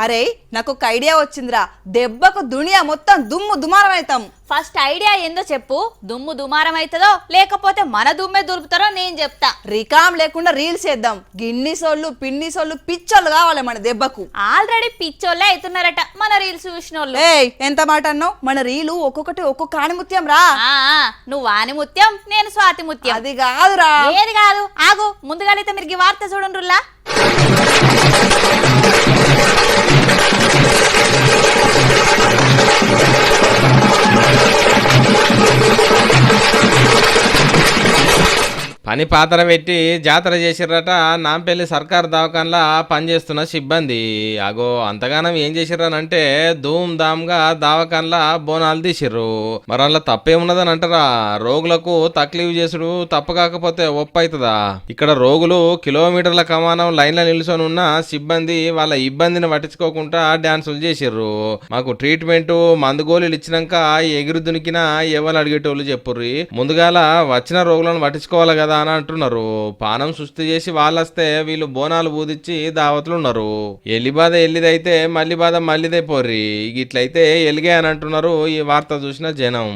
అరే నాకు ఒక ఐడియా వచ్చిందిరా, దెబ్బకు దునియా మొత్తం దుమ్ము దుమారం అవుతాం. ఫస్ట్ ఐడియా ఏందో చెప్పు. దుమ్ము దుమారం అవుతుందో లేకపోతే మన దుమ్మే దులుపుతారో నేను చెప్తా. రికామ్ లేకుండా రీల్స్ చేద్దాం. గిన్నిసోళ్ళు పిన్నిసోళ్ళు పిచ్చోళ్ళు కావాలి మన దెబ్బకు. ఆల్రెడీ పిచ్చోళ్ళే అవుతున్నారట మన రీల్స్ చూసిన వాళ్ళు. ఎంత మాట అన్నావు? మన రీలు ఒక్కొక్కటి ఒక్కొక్క ఆణిముత్యం రా. నువ్వు ఆనిముత్యం, నేను స్వాతి ముత్యం. అది కాదురా. ఏది కాదు, ఆగు. ముందుగానైతే మీరు ఈ వార్త చూడండిలా. పని పాత్ర పెట్టి జాతర చేసిర్రట నాంపల్లి సర్కార్ దవాఖాన్లా పనిచేస్తున్న సిబ్బంది. అగో అంతగానం ఏం చేసిర్రనంటే ధూమ్ ధామ్గా దవాఖాన్లా బోనాలు తీసిర్రు. మరి అలా తప్పేమున్నదని అంటారా? రోగులకు తక్లీఫ్ చేసుడు తప్పు కాకపోతే ఒప్పు అవుతుందా? ఇక్కడ రోగులు కిలోమీటర్ల కమానం లైన్లో నిల్చొని ఉన్న సిబ్బంది వాళ్ళ ఇబ్బందిని పట్టించుకోకుండా డాన్సులు చేసిర్రు. మాకు ట్రీట్మెంట్ మందుగోళీలు ఇచ్చినాక ఎగురు దునికిన ఎవరు అడిగేటోళ్ళు చెప్పుర్రి. ముందుగాల వచ్చిన రోగులను పట్టించుకోవాలి కదా అని అంటున్నారు. పానం సుస్థి చేసి వాళ్ళొస్తే వీళ్ళు బోనాలు బూదిచ్చి దావతులు ఉన్నారు. ఎల్లి బాధ ఎల్లిదైతే మళ్ళీ బాధ మళ్ళీదే పోర్రి. ఇట్లయితే ఎలిగే అని అంటున్నారు ఈ వార్త చూసిన జనం.